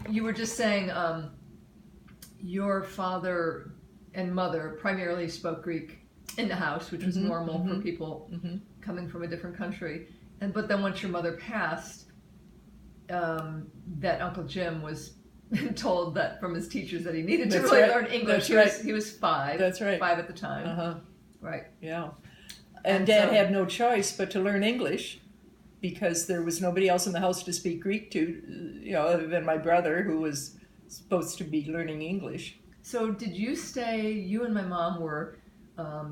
you were just saying your father and mother primarily spoke Greek in the house, which was normal for people coming from a different country. But then once your mother passed, that Uncle Jim was told that from his teachers that he needed to really learn English. He was 5. That's right. 5 at the time. Right. Yeah. And Dad had no choice but to learn English because there was nobody else in the house to speak Greek to, other than my brother, who was supposed to be learning English. So did you you and my mom were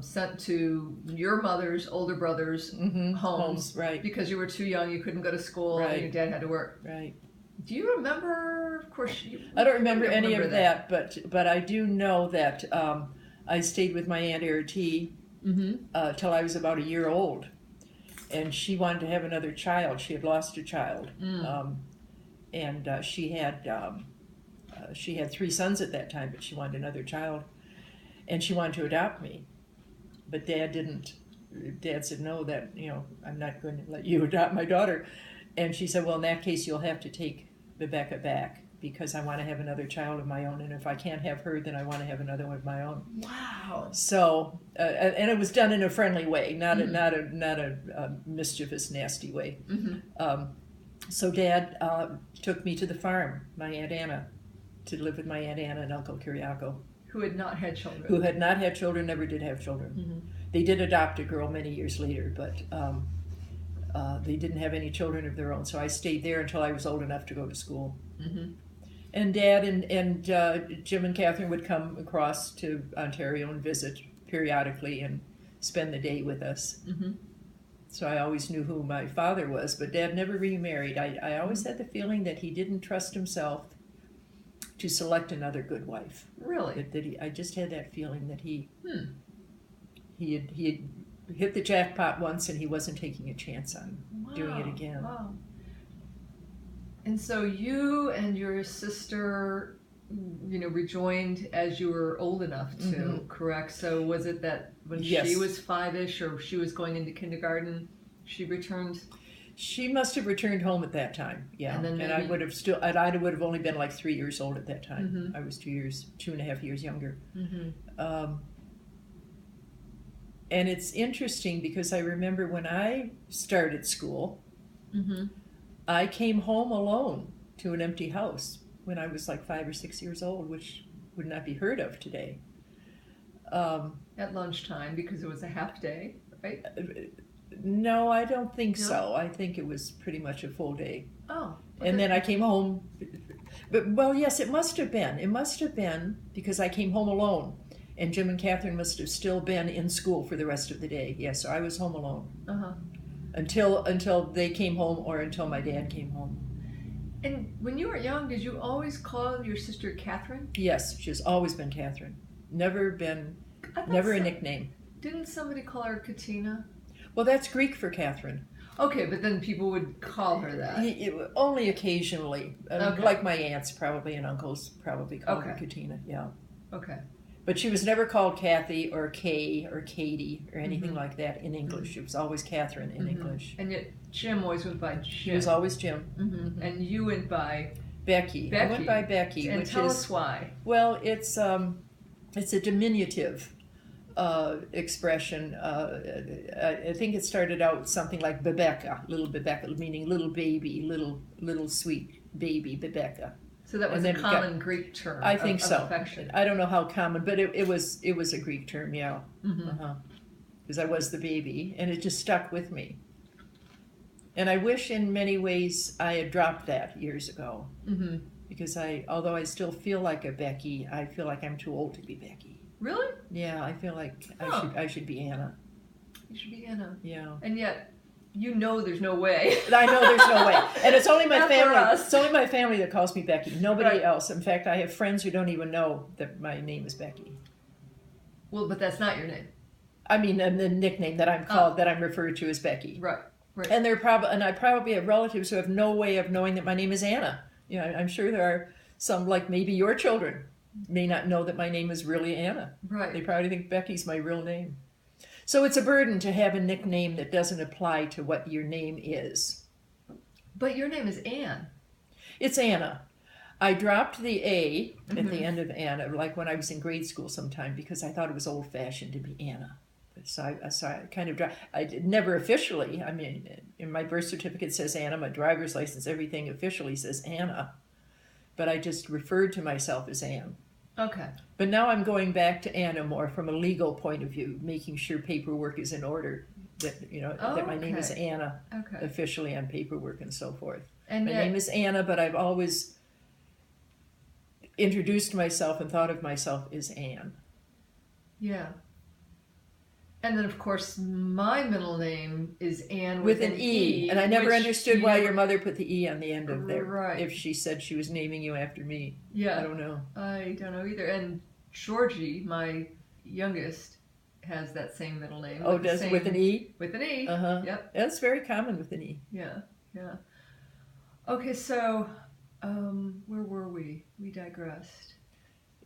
sent to your mother's older brother's homes, right? Because you were too young, you couldn't go to school, and your dad had to work. Right. Do you remember? Of course, I don't remember any of that, but I do know that I stayed with my Aunt Arity till I was about a year old, and she wanted to have another child. She had lost a child, and she had 3 sons at that time, but she wanted another child, and she wanted to adopt me. But Dad didn't. Dad said, no, that, I'm not going to let you adopt my daughter. And she said, well, in that case, you'll have to take Rebecca back because I want to have another child of my own. And if I can't have her, then I want to have another one of my own. Wow. So, and it was done in a friendly way, not a mischievous, nasty way. So Dad took me to the farm, my Aunt Anna, to live with my Aunt Anna and Uncle Kyriako. Who had not had children. Who had not had children, never did have children. They did adopt a girl many years later, but they didn't have any children of their own. So I stayed there until I was old enough to go to school. And Dad and Jim and Catherine would come across to Ontario and visit periodically and spend the day with us. So I always knew who my father was, but Dad never remarried. I always had the feeling that he didn't trust himself to select another good wife. Really? I just had that feeling that he had hit the jackpot once and he wasn't taking a chance on doing it again. Wow. And so you and your sister, rejoined as you were old enough to, correct? So was it that when she was 5-ish or she was going into kindergarten, she returned? She must have returned home at that time, yeah. And I would have only been like 3 years old at that time. I was 2.5 years younger. And it's interesting because I remember when I started school, I came home alone to an empty house when I was like 5 or 6 years old, which would not be heard of today. At lunchtime, because it was a half day, right? No, I don't think so. I think it was pretty much a full day. Oh. And then I came home. But, well, yes, it must have been. It must have been because I came home alone. And Jim and Catherine must have still been in school for the rest of the day. Yes, so I was home alone. Until they came home or until my dad came home. And when you were young, did you always call your sister Catherine? Yes, she's always been Catherine. Never a nickname. Didn't somebody call her Katina? Well, that's Greek for Catherine. Okay, but then people would call her that. Only occasionally. Like my aunts probably and uncles probably called her Katina, yeah. Okay. But she was never called Kathy or Kay or Katie or anything like that in English. It was always Catherine in English. And yet Jim always went by Jim. He was always Jim. And you went by Becky. I went by Becky. And tell us why. Well, it's a diminutive expression. I think it started out something like Rebecca, little Rebecca, meaning little baby, little sweet baby, Rebecca. So that was a common Greek term. I think so. Affection. I don't know how common, but it was a Greek term, yeah. Because I was the baby, and it just stuck with me. And I wish, in many ways, I had dropped that years ago. Because although I still feel like a Becky, I feel like I'm too old to be Becky. Really? Yeah, I feel like I should be Anna. You should be Anna. Yeah. And yet, there's no way. I know there's no way. And it's only my family. Us. It's only my family that calls me Becky. Nobody else. In fact, I have friends who don't even know that my name is Becky. Well, but that's not your name. I mean, the nickname that I'm called, that I'm referred to as Becky. Right. And I probably have relatives who have no way of knowing that my name is Anna. I'm sure there are some, like maybe your children, may not know that my name is really Anna. Right. They probably think Becky's my real name. So it's a burden to have a nickname that doesn't apply to what your name is. But your name is Anne. It's Anna. I dropped the A at the end of Anna, like when I was in grade school sometime, because I thought it was old-fashioned to be Anna. So I kind of dropped. I did never officially. I mean, in my birth certificate says Anna, my driver's license, everything officially says Anna. But I just referred to myself as Ann. Okay. But now I'm going back to Anna more from a legal point of view, making sure paperwork is in order. That that my name is Anna officially on paperwork and so forth. And my name is Anna, but I've always introduced myself and thought of myself as Ann. Yeah. And then, of course, my middle name is Ann with an E. And I never understood why your mother put the E on the end of there. Right. If she said she was naming you after me. Yeah. I don't know. I don't know either. And Georgie, my youngest, has that same middle name. Oh, does it with an E? With an E. Uh-huh. Yep. That's very common with an E. Yeah. Yeah. Okay, so where were we? We digressed.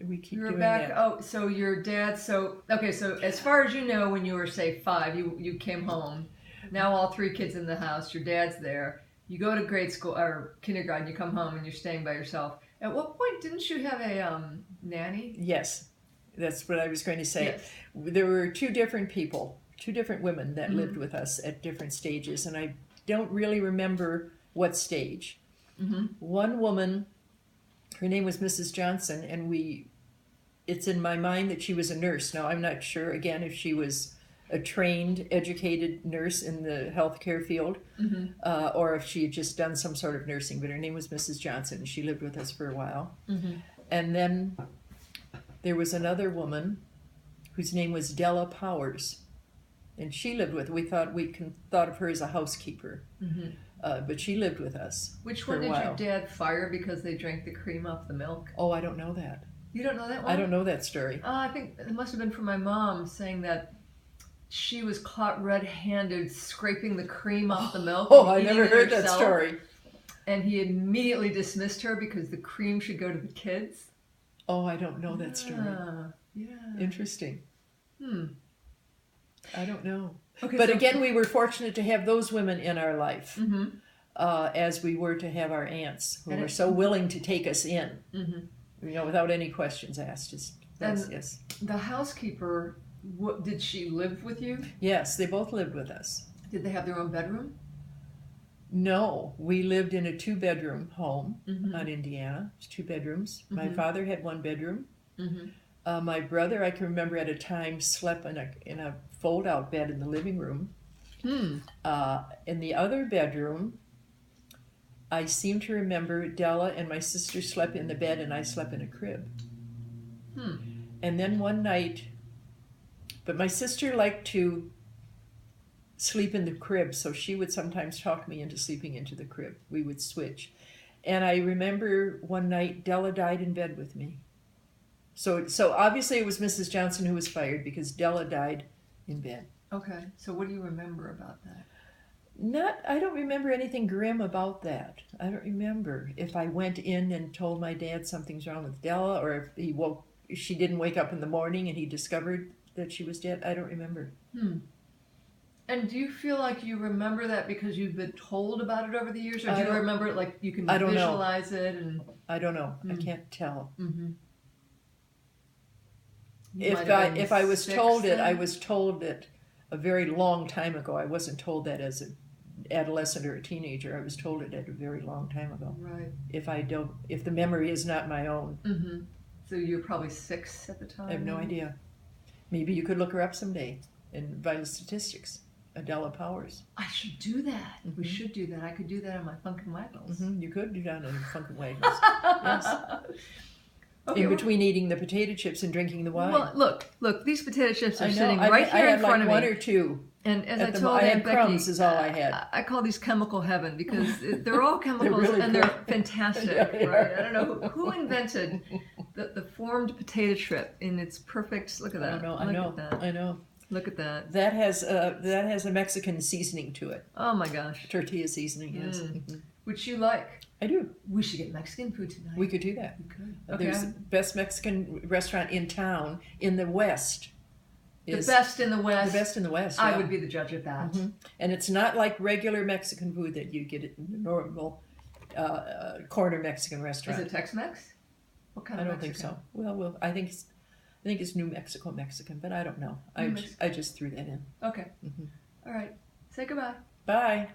We keep you were doing back. that. Oh, so your dad. So as far as you know, when you were say 5, you came home. Now all 3 kids in the house. Your dad's there. You go to grade school or kindergarten. You come home and you're staying by yourself. At what point didn't you have a nanny? Yes, that's what I was going to say. Yes. There were 2 different people, 2 different women that lived with us at different stages, and I don't really remember what stage. One woman, her name was Mrs. Johnson, and it's in my mind that she was a nurse. Now, I'm not sure, again, if she was a trained, educated nurse in the healthcare field, or if she had just done some sort of nursing, but her name was Mrs. Johnson, and she lived with us for a while. And then there was another woman whose name was Della Powers, and she lived with, we thought of her as a housekeeper. But she lived with us. Which one did your dad fire because they drank the cream off the milk? Oh, I don't know that. You don't know that one? I don't know that story. I think it must have been from my mom saying that she was caught red-handed scraping the cream off the milk. Oh, I never heard that story. And he immediately dismissed her because the cream should go to the kids. Oh, I don't know that story. Yeah. Interesting. I don't know. Okay, but again, we were fortunate to have those women in our life, as we were to have our aunts, who were so willing to take us in, without any questions asked. Yes. The housekeeper, did she live with you? Yes, they both lived with us. Did they have their own bedroom? No, we lived in a 2-bedroom home on Indiana. It's 2 bedrooms. My father had 1 bedroom. My brother, I can remember at a time, slept in a fold-out bed in the living room. In the other bedroom, I seem to remember Della and my sister slept in the bed and I slept in a crib. And then one night, but my sister liked to sleep in the crib, so she would sometimes talk me into sleeping into the crib. We would switch. And I remember one night Della died in bed with me. So obviously it was Mrs. Johnson who was fired because Della died in bed. Okay. So what do you remember about that? I don't remember anything grim about that. I don't remember if I went in and told my dad something's wrong with Della, or if she didn't wake up in the morning and he discovered that she was dead. I don't remember. And do you feel like you remember that because you've been told about it over the years, or do you remember it like you can visualize it? And I don't know. I can't tell. If I was told it, I was told it a very long time ago. I wasn't told that as an adolescent or a teenager. I was told it at a very long time ago. Right. If the memory is not my own. So you were probably 6 at the time? I have no idea. Maybe you could look her up someday in Vital Statistics. Adela Powers. I should do that. We should do that. I could do that on my Funkin' Waggles. You could do that on Funkin' Waggles. Yes. Okay, in between eating the potato chips and drinking the wine. Well, look, these potato chips are sitting right here in front of me. I had 1 or 2. And as I told Aunt Becky, crumbs is all I had. I call these chemical heaven because they're all chemicals and they're fantastic, right? I don't know who invented the formed potato chip in its perfect. Look at that. I know. Look at that. That has a Mexican seasoning to it. Oh my gosh. Tortilla seasoning, yes. Which you like. I do. We should get Mexican food tonight. We could do that. We could. Okay. There's the best Mexican restaurant in town in the West. The best in the West. The best in the West, yeah. I would be the judge of that. And it's not like regular Mexican food that you get at the normal corner Mexican restaurant. Is it Tex-Mex? What kind of I don't think so. Well, I think it's New Mexico Mexican, but I don't know. I just threw that in. Okay. All right. Say goodbye. Bye.